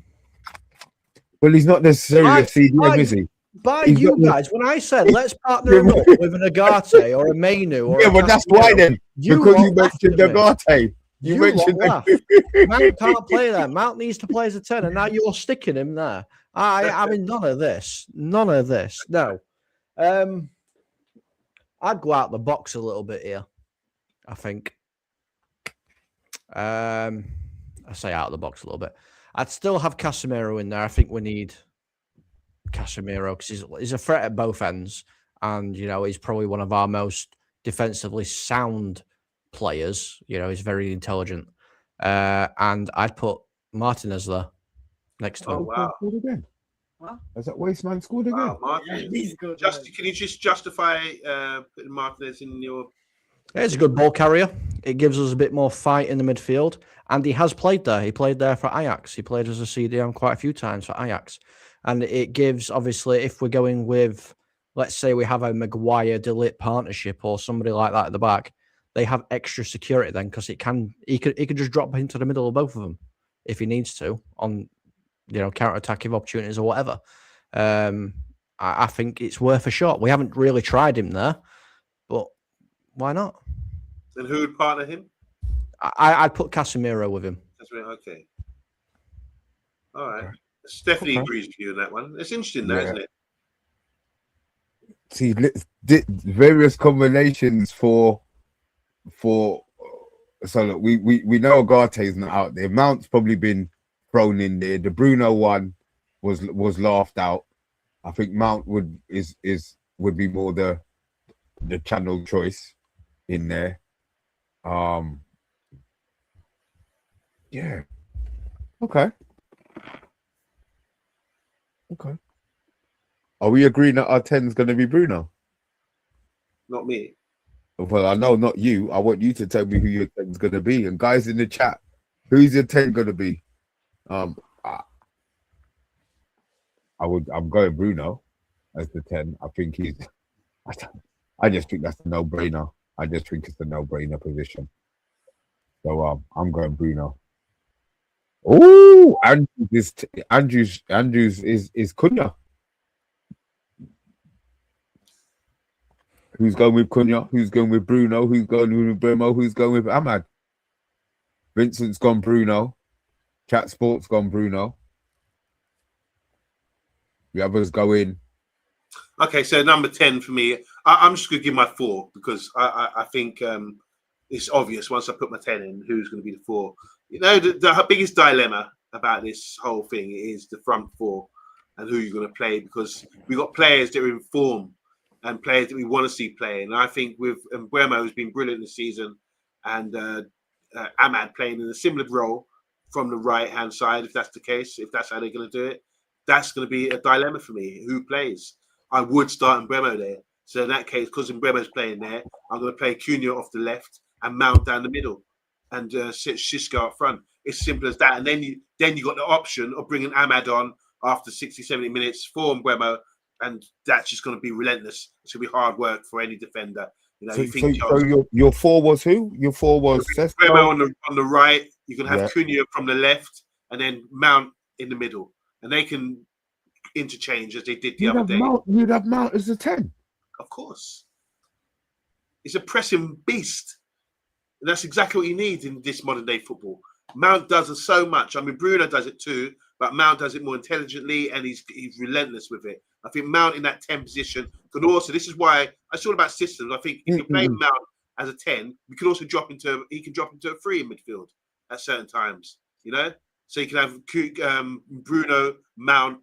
Well, he's not necessarily a CDM, is he? By He's you not- guys, when I said let's partner him up with an Agate or a Mainu or Yeah, a but that's why Casemiro, then. Because lot you mentioned laughed at me. Agate. You You mentioned lot laughed. Mount can't play there. Mount needs to play as a 10, and now you're sticking him there. I mean, none of this. None of this. No. I'd go out the box a little bit here, I think. I say out of the box a little bit. I'd still have Casemiro in there. I think we need Casemiro because he's a threat at both ends, and he's probably one of our most defensively sound players. He's very intelligent, and I'd put Martinez there next to him. Oh wow! Scored again. What? Has that waste man scored again? Wow, Martinez. He's good. Can you just justify putting Martinez in your? Yeah, he's a good ball carrier. It gives us a bit more fight in the midfield, and he has played there. He played there for Ajax. He played as a CDM quite a few times for Ajax. And it gives, obviously, if we're going with, let's say we have a Maguire-De-Ligt partnership or somebody like that at the back, they have extra security then because he could just drop into the middle of both of them if he needs to on, counter-attacking opportunities or whatever. I think it's worth a shot. We haven't really tried him there, but why not? And who would partner him? I'd put Casemiro with him. That's right. Okay. All right. Stephanie agrees with you on that one. It's interesting, though, isn't it? See, various combinations for. So look, we know Agate's not out there. Mount's probably been thrown in there. The Bruno one was laughed out. I think Mount would be more the channel choice in there. Yeah. Okay. Are we agreeing that our 10 is going to be Bruno? Not me. Well, I know not you. I want you to tell me who your 10 is going to be. And guys in the chat, who's your 10 going to be? I'm going Bruno as the 10. I think I just think that's a no-brainer. I just think it's a no-brainer position. So I'm going Bruno. Oh, Andrews is Cunha. Who's going with Cunha? Who's going with Bruno? Who's going with Bremo? Who's going with Ahmad? Vincent's gone Bruno. Chat Sports gone Bruno. The others go in. Okay, so number 10 for me. I'm just going to give my 4 because I think it's obvious once I put my 10 in who's going to be the 4. The biggest dilemma about this whole thing is the front 4 and who you're going to play because we've got players that are in form and players that we want to see playing. And I think with Bremo has been brilliant this season and Ahmad playing in a similar role from the right-hand side, if that's the case, if that's how they're going to do it, that's going to be a dilemma for me. Who plays? I would start Bremo there. So in that case, because Mbremo's playing there, I'm going to play Cunha off the left and Mount down the middle and sit Xisco up front. It's simple as that. And then you got the option of bringing Ahmad on after 60, 70 minutes for Bremo, and that's just going to be relentless. It's going to be hard work for any defender. So your 4 was who? Your 4 was Bremo on the right. You can have Cunha from the left, and then Mount in the middle, and they can interchange as they did the other day. You'd have Mount as a 10. Of course. It's a pressing beast. And that's exactly what you need in this modern day football. Mount does it so much. I mean, Bruno does it too, but Mount does it more intelligently and he's relentless with it. I think Mount in that 10 position could also, this is why it's all about systems. I think if you play Mount as a 10, he can drop into a 3 in midfield at certain times, So you can have Bruno, Mount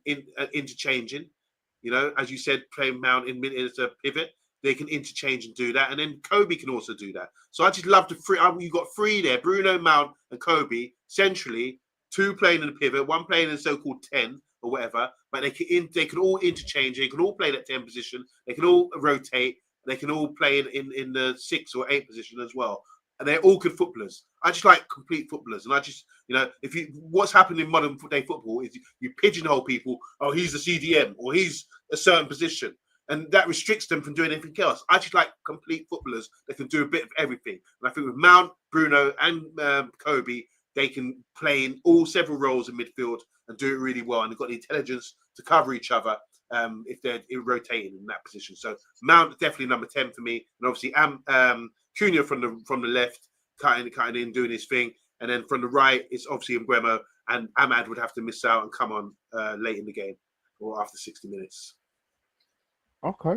interchanging, as you said, playing Mount in as a pivot. They can interchange and do that. And then Kobe can also do that. So I just love the 3. You've got 3 there, Bruno, Mount, and Kobe, centrally, 2 playing in the pivot, 1 playing in the so-called 10 or whatever. But they can all interchange. They can all play that 10 position. They can all rotate. They can all play in the 6 or 8 position as well. And they're all good footballers. I just like complete footballers. And I just, what's happened in modern day football is you pigeonhole people. Oh, he's a CDM or he's a certain position. and that restricts them from doing anything else. I just like complete footballers that can do a bit of everything. And I think with Mount, Bruno, and Kobe, they can play in several roles in midfield and do it really well. And they've got the intelligence to cover each other if they're rotating in that position. So Mount definitely number 10 for me, and obviously Cunha from the left, cutting in, doing his thing, and then from the right it's obviously Mbeumo, and Ahmad would have to miss out and come on late in the game or after 60 minutes. Okay.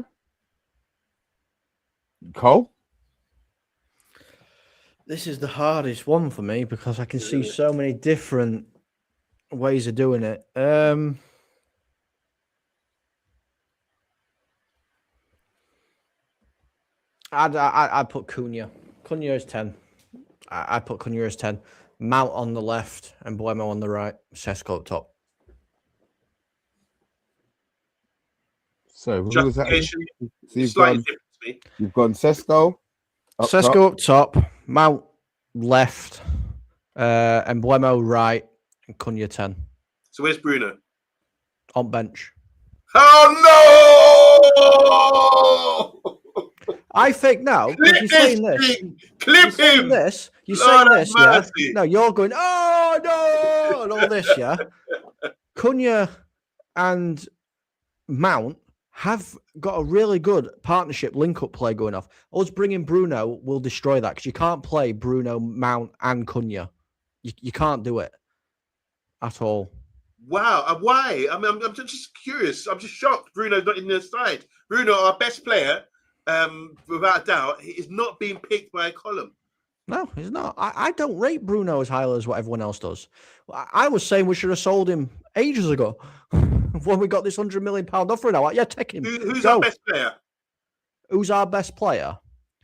Cole? This is the hardest one for me because I can see so many different ways of doing it. I'd put Cunha. Cunha is 10. I'd put Cunha as 10. Mount on the left and Mbeumo on the right. Sesko up top. So who was that? So you've gone Sesko. Sesko up top, Mount left, and Mbeumo right, and Cunha 10. So where's Bruno? On bench. Oh no! I think now, because you're saying this. Clip him! You're saying this, yeah? No, you're going, oh no! And all this, yeah? Cunha and Mount have got a really good partnership link-up play going off. Us bringing Bruno will destroy that because you can't play Bruno, Mount, and Cunha. You can't do it at all. Wow, why? I mean, I'm just curious. I'm just shocked. Bruno's not in the side. Bruno, our best player, without a doubt, is not being picked by a column. No, he's not. I don't rate Bruno as highly as what everyone else does. I was saying we should have sold him ages ago when we got this £100 million offer. Now, yeah, take him. Who's our best player? Who's our best player?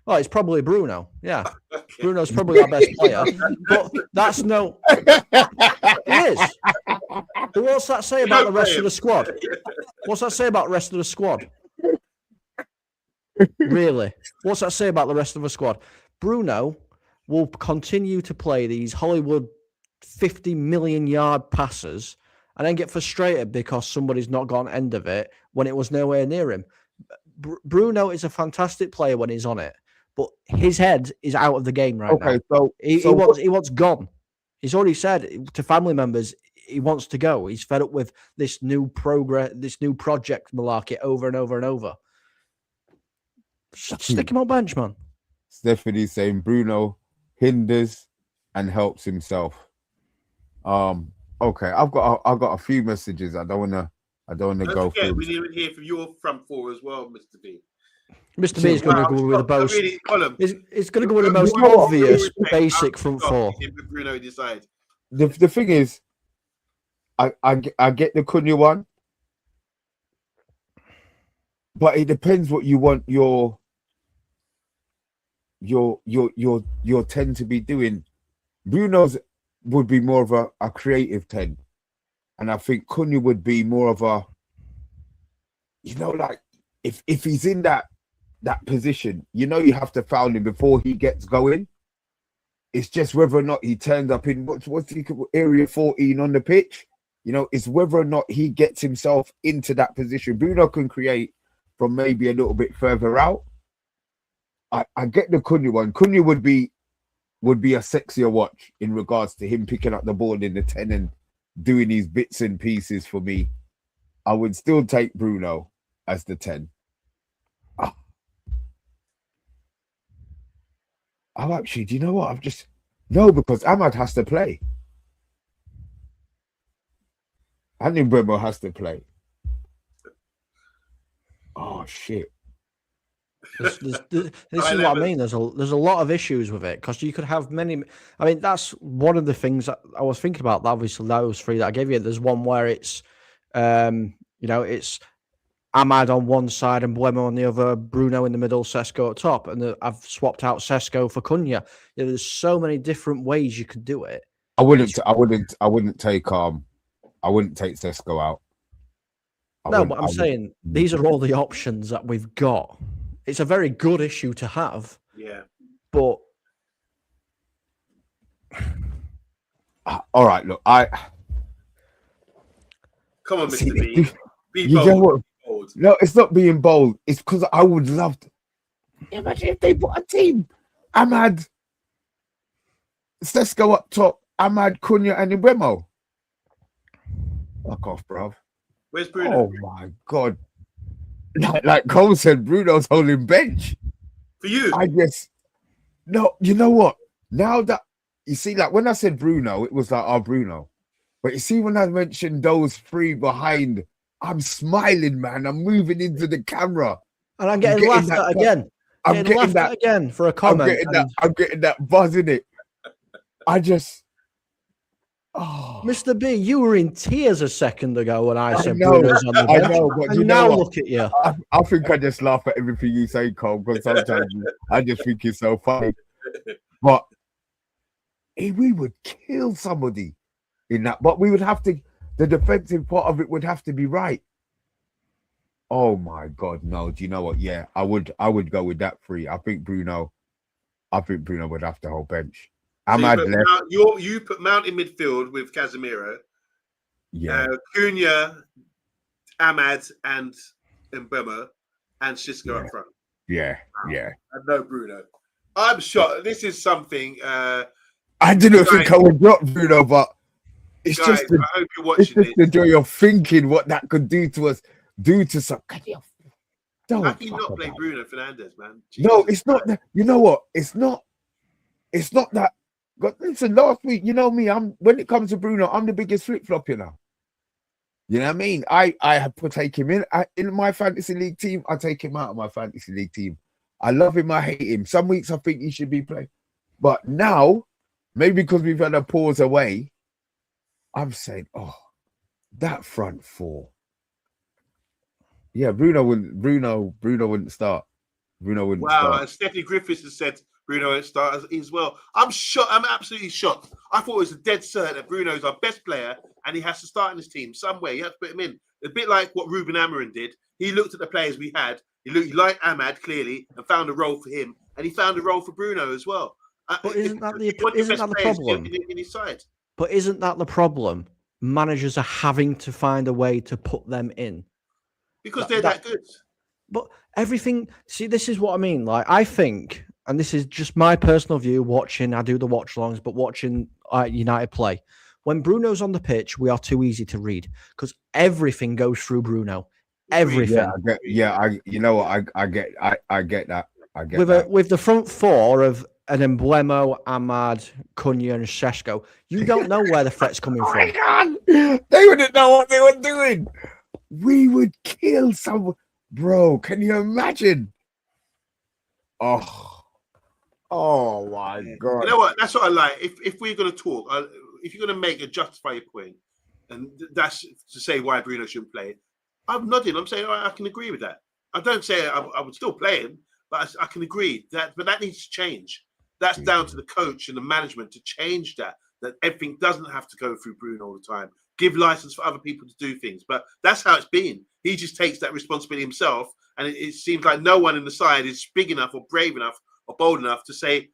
Well, it's probably Bruno. Yeah, okay. Bruno's probably our best player. But that's no. It is. What's that say about the rest of the squad? What's that say about the rest of the squad? Really? What's that say about the rest of the squad? Bruno will continue to play these Hollywood 50 million yard passes and then get frustrated because somebody's not got an end of it when it was nowhere near him. Bruno is a fantastic player when he's on it, but his head is out of the game right now. So he wants gone. He's already said to family members he wants to go. He's fed up with this new project malarkey over and over and over. Stick him on bench, man. Stephanie's saying Bruno hinders and helps himself. Okay, I've got a few messages. I don't wanna go through. We need to hear from your front four as well, Mr. B. Mr. B is going to go with the most. It's going to go with the most obvious, basic front four. Bruno decide. The thing is, I get the Cunha one, but it depends what you want your 10 to be doing. Bruno's would be more of a creative 10, and I think Cunha would be more of a, like if he's in that position, you have to foul him before he gets going. It's just whether or not he turns up in what's he area 14 on the pitch. It's whether or not he gets himself into that position. Bruno can create from maybe a little bit further out. I get the Cunha one. Cunha would be a sexier watch in regards to him picking up the ball in the 10 and doing these bits and pieces for me. I would still take Bruno as the 10. Actually, do you know what? Because Ahmad has to play. And Mbeumo has to play. Oh, shit. This is what I mean. There's a lot of issues with it because you could have many. I mean, that's one of the things that I was thinking about. Obviously, those three that I gave you. There's one where it's, it's Ahmad on one side and Mbeumo on the other, Bruno in the middle, Sesko at top, and I've swapped out Sesko for Cunha. There's so many different ways you could do it. I wouldn't take Sesko out. But I'm saying these are all the options that we've got. It's a very good issue to have. Yeah. But all right, look, come on, Mr. B. Be bold. bold. No, it's not being bold. It's because I would love to. Imagine if they put a team. Ahmad, Sesko up top. Ahmad, Cunha, and Mbemo. Fuck off, bruv. Where's Bruno? Oh my God. Like Cole said, Bruno's holding bench. For you? I guess. No, you know what? Now that you see, like when I said Bruno, it was like, oh, Bruno. But you see, when I mentioned those three behind, I'm smiling, man. I'm moving into the camera. And I'm getting laughed at again. I'm getting that again for a comment. I'm getting that buzz in it. I just. Oh. Mr. B, you were in tears a second ago when I said know, Bruno's on the bench. I know, but and you now know what? look at you. I think I just laugh at everything you say, Cole, because sometimes I just think it's so funny. But we would kill somebody in that. But we would have to, the defensive part of it would have to be right. Oh my God, no. Do you know what? Yeah, I would go with that three. I think Bruno would have to hold bench. So you put Mount in midfield with Casemiro. Yeah. Cunha, Ahmad, and Mbemo, and Xisco up front. Yeah. And no Bruno. I'm shocked. This is something. I didn't think I would drop Bruno, but it's guys, just I hope you're watching this. the joy of thinking what that could do to us, do to some. How can you not play Bruno Fernandes, man? No, it's not that. You know what? It's not that. God, listen, last week, you know me, when it comes to Bruno, I'm the biggest flip-flop, you know. You know what I mean? I have to take him in my fantasy league team. I take him out of my fantasy league team. I love him. I hate him. Some weeks I think he should be playing. But now, maybe because we've had a pause away, I'm saying, oh, that front four. Yeah, Bruno wouldn't start. Bruno wouldn't start. Wow, and Stephanie Griffiths has said Bruno won't start as well. I'm shocked. I'm absolutely shocked. I thought it was a dead cert that Bruno's our best player and he has to start in his team somewhere. You have to put him in. A bit like what Ruben Amorim did. He looked at the players we had. He liked Ahmad clearly and found a role for him, and he found a role for Bruno as well. But isn't that the problem? In his side. But isn't that the problem? Managers are having to find a way to put them in because they're that good. But everything. See, this is what I mean. Like, I think, and this is just my personal view. I do the watch-alongs, but watching United play. When Bruno's on the pitch, we are too easy to read because everything goes through Bruno. Everything. You know what? I get that. With the front four of an Mbemo, Ahmad, Cunha, and Sesko, you don't know where the threat's coming from. They wouldn't know what they were doing. We would kill someone. Bro, can you imagine? Oh my God. You know what? That's what I like. If we're going to talk, if you're going to justify your point, and that's to say why Bruno shouldn't play, I'm nodding. I'm saying I can agree with that. I don't say I would still play him, but I can agree that. But that needs to change. That's down to the coach and the management to change that everything doesn't have to go through Bruno all the time. Give license for other people to do things. But that's how it's been. He just takes that responsibility himself. And it seems like no one in the side is big enough or brave enough or bold enough to say,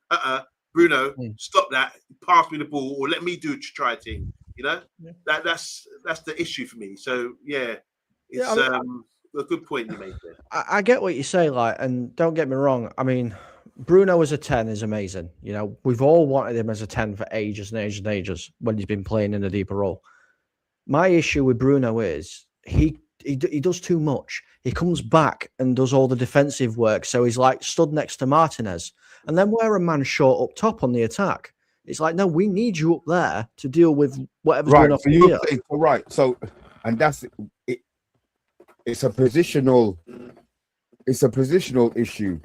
Bruno, stop that, pass me the ball, or let me do a try thing. You know? Yeah. That's the issue for me. So it's a good point you made there. I get what you say, like, and don't get me wrong. I mean, Bruno as a 10 is amazing. You know, we've all wanted him as a 10 for ages and ages and ages when he's been playing in a deeper role. My issue with Bruno is he does too much. He comes back and does all the defensive work. So he's like stood next to Martinez. And then we're a man short up top on the attack. It's like, no, we need you up there to deal with whatever's going on here. Right. So, and that's it. It's a positional issue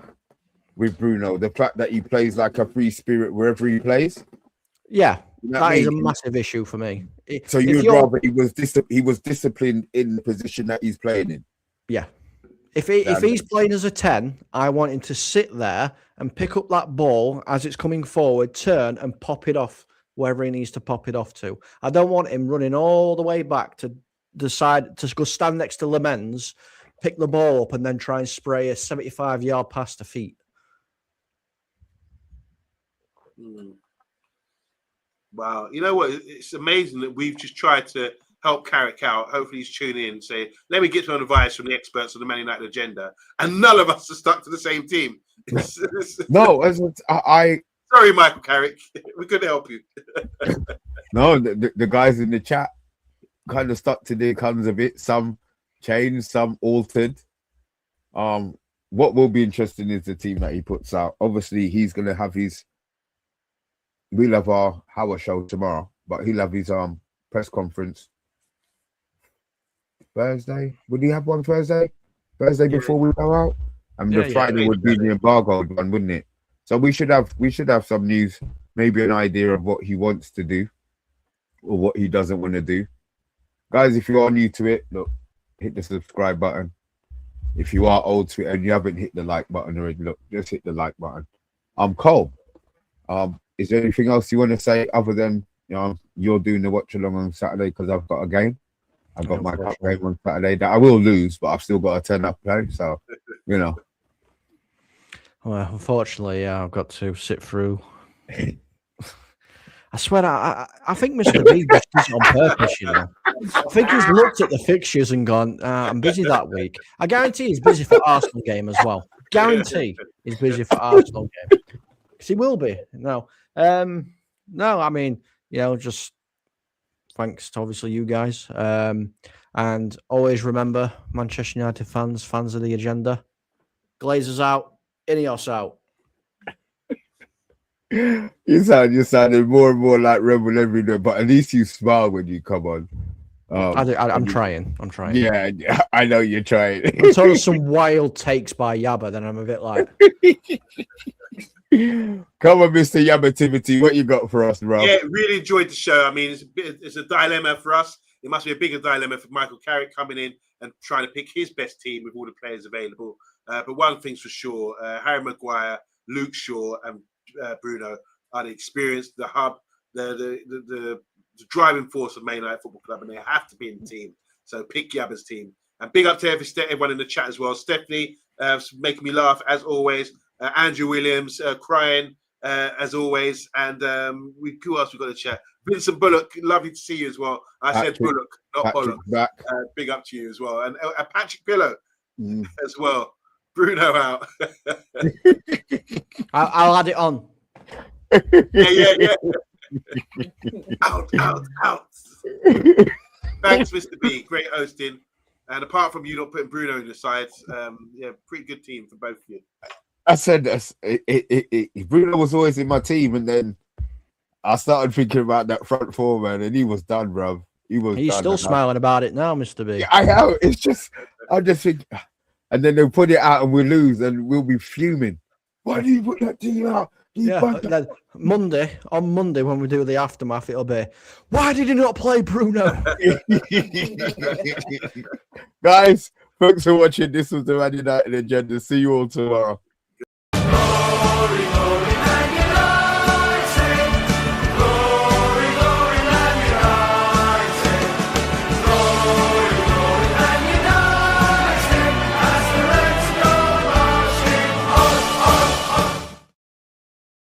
with Bruno. The fact that he plays like a free spirit wherever he plays. Yeah, that is a massive issue for me. So you'd rather he was disciplined in the position that he's playing in. Yeah. If he's playing as a 10, I want him to sit there and pick up that ball as it's coming forward, turn and pop it off wherever he needs to pop it off to. I don't want him running all the way back to decide to go stand next to Lemens, pick the ball up and then try and spray a 75-yard pass to feet. Wow. You know what? It's amazing that we've just tried to help Carrick out. Hopefully he's tuning in and say, let me get some advice from the experts on the Man United agenda. And none of us are stuck to the same team. No, Sorry, Michael Carrick. We couldn't help you. No, the guys in the chat kind of stuck to their guns a bit. Some changed, some altered. What will be interesting is the team that he puts out. Obviously, he's going to have his... We'll have our Howard show tomorrow, but he'll have his press conference Thursday. Would he have one Thursday? Thursday before we go out? And the Friday would be the embargoed one, wouldn't it? So we should have some news, maybe an idea of what he wants to do or what he doesn't want to do. Guys, if you are new to it, look, hit the subscribe button. If you are old to it and you haven't hit the like button already, look, just hit the like button. I'm Cole. Is there anything else you want to say other than you're doing the watch along on Saturday because I've got a game? I've got my cup game on Saturday that I will lose, but I've still got to turn up play. So, Well, unfortunately, I've got to sit through. I swear, I think Mr. B does this on purpose, I think he's looked at the fixtures and gone, I'm busy that week. I guarantee he's busy for Arsenal game as well. Guarantee he's busy for Arsenal game. Because he will be. No, I mean, just thanks to obviously you guys. And always remember, Manchester United fans of the agenda. Glazers out, Ineos out. You sounded more and more like Rebel every day, but at least you smile when you come on. I'm trying. Yeah, I know you're trying. Until some wild takes by Yabba, then I'm a bit like... Come on, Mr. Yabativity, what you got for us, bro? Yeah, really enjoyed the show. I mean, it's a dilemma for us. It must be a bigger dilemma for Michael Carrick coming in and trying to pick his best team with all the players available. But one thing's for sure, Harry Maguire, Luke Shaw, and Bruno are the experience, the hub, the driving force of Man United Football Club, and they have to be in the team. So pick Yabba's team. And big up to everyone in the chat as well. Stephanie, making me laugh as always. Andrew Williams crying as always, and who else we got to chat? Vincent Bullock, lovely to see you as well. Said Bullock, not Bullock. Big up to you as well, and Patrick Pillow as well. Bruno out. I'll add it on. Yeah. Out. Thanks, Mr. B. Great hosting. And apart from you not putting Bruno in the sides, pretty good team for both of you. I said this. Bruno was always in my team, and then I started thinking about that front four, man, and he was done, bro. He's still smiling about it now, Mr. B. Yeah, I know. It's just, I just think, and then they'll put it out and we'll lose, and we'll be fuming. Why do you put that team out? Then on Monday when we do the aftermath, it'll be, why did he not play Bruno? Guys, thanks for watching. This was the Man United Agenda. See you all tomorrow.